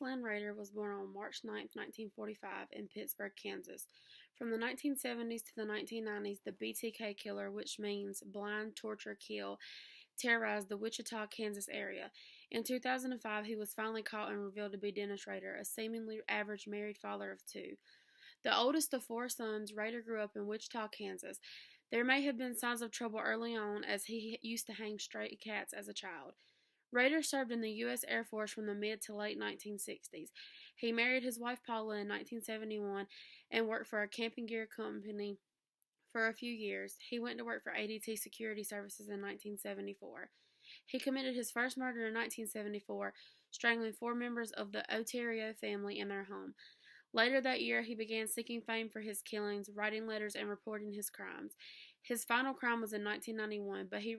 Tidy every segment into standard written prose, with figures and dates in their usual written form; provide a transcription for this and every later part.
Lynn Rader was born on March 9, 1945, in Pittsburg, Kansas. From the 1970s to the 1990s, the BTK killer, which means blind, torture, kill, terrorized the Wichita, Kansas area. In 2005, he was finally caught and revealed to be Dennis Rader, a seemingly average married father of two. The oldest of four sons, Rader grew up in Wichita, Kansas. There may have been signs of trouble early on, as he used to hang stray cats as a child. Rader served in the U.S. Air Force from the mid to late 1960s. He married his wife Paula in 1971 and worked for a camping gear company for a few years. He went to work for ADT Security Services in 1974. He committed his first murder in 1974, strangling four members of the Oterio family in their home. Later that year, he began seeking fame for his killings, writing letters, and reporting his crimes. His final crime was in 1991, but he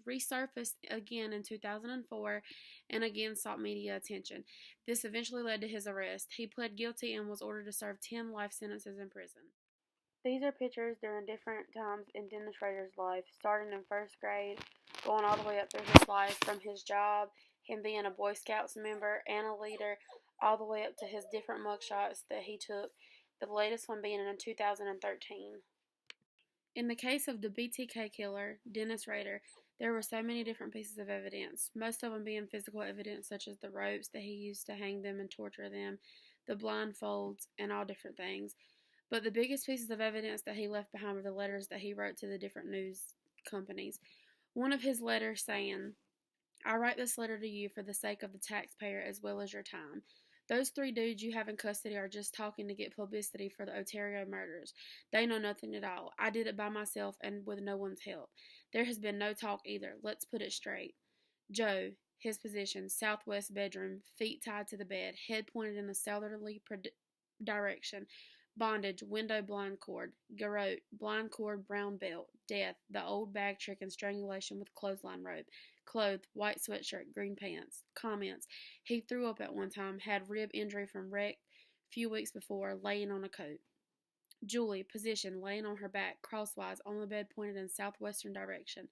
resurfaced again in 2004 and again sought media attention. This eventually led to his arrest. He pled guilty and was ordered to serve 10 life sentences in prison. These are pictures during different times in Dennis Rader's life, starting in first grade, going all the way up through his life, from his job, him being a Boy Scouts member and a leader, all the way up to his different mugshots that he took, the latest one being in 2013. In the case of the BTK killer, Dennis Rader, there were so many different pieces of evidence, most of them being physical evidence such as the ropes that he used to hang them and torture them, the blindfolds, and all different things. But the biggest pieces of evidence that he left behind were the letters that he wrote to the different news companies. One of his letters saying, "I write this letter to you for the sake of the taxpayer as well as your time. Those three dudes you have in custody are just talking to get publicity for the Oterio murders. They know nothing at all. I did it by myself and with no one's help. There has been no talk either. Let's put it straight. Joe, his position, southwest bedroom, feet tied to the bed, head pointed in a southerly direction. Bondage, window blind cord. Garrote, blind cord, brown belt. Death, the old bag trick and strangulation with clothesline rope. Clothed, white sweatshirt, green pants. Comments, he threw up at one time, had rib injury from wreck few weeks before, laying on a coat. Julie, position, laying on her back, crosswise, on the bed pointed in southwestern direction.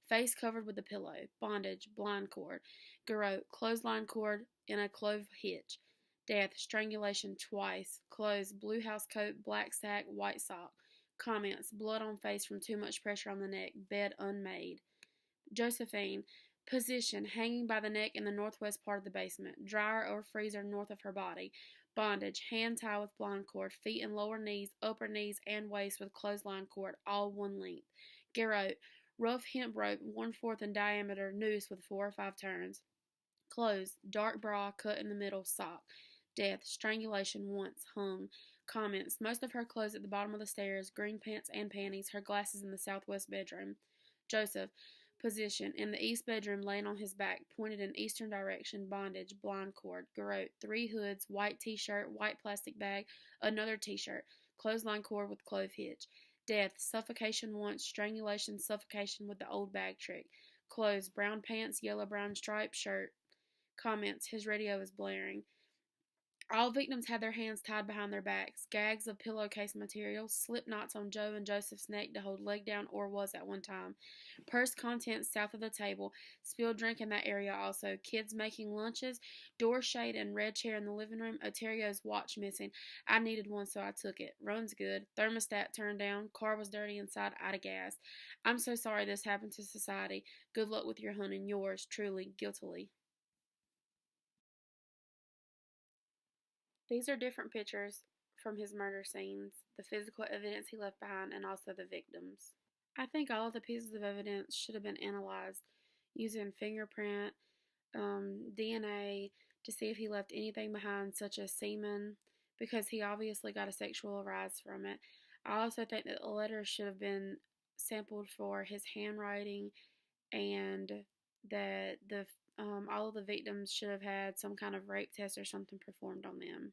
Face covered with a pillow. Bondage, blind cord. Garrote, clothesline cord in a clove hitch. Death, strangulation twice. Clothes, blue house coat, black sack, white sock. Comments, blood on face from too much pressure on the neck. Bed unmade. Josephine, position, hanging by the neck in the northwest part of the basement. Dryer or freezer north of her body. Bondage, hand tie with blind cord, feet and lower knees, upper knees, and waist with clothesline cord, all one length. Garrote, rough hemp rope, 1/4 in diameter, noose with 4 or 5 turns. Clothes, dark bra cut in the middle, sock. Death, strangulation once, hung. Comments, most of her clothes at the bottom of the stairs, green pants and panties, her glasses in the southwest bedroom. Joseph, position, in the east bedroom, laying on his back, pointed in eastern direction, bondage, blind cord. Garrote, 3 hoods, white t-shirt, white plastic bag, another t-shirt, clothesline cord with clove hitch. Death, suffocation once, strangulation, suffocation with the old bag trick. Clothes, brown pants, yellow-brown striped shirt. Comments, his radio is blaring. All victims had their hands tied behind their backs, gags of pillowcase material, slip knots on Joe and Joseph's neck to hold leg down or was at one time, purse contents south of the table, spilled drink in that area also, kids making lunches, door shade and red chair in the living room, Oterio's watch missing. I needed one so I took it. Runs good. Thermostat turned down. Car was dirty inside, out of gas. I'm so sorry this happened to society. Good luck with your hunting. Yours, truly, guiltily. These are different pictures from his murder scenes, the physical evidence he left behind, and also the victims. I think all of the pieces of evidence should have been analyzed using fingerprint, DNA, to see if he left anything behind, such as semen, because he obviously got a sexual rise from it. I also think that the letters should have been sampled for his handwriting, and that the all of the victims should have had some kind of rape test or something performed on them.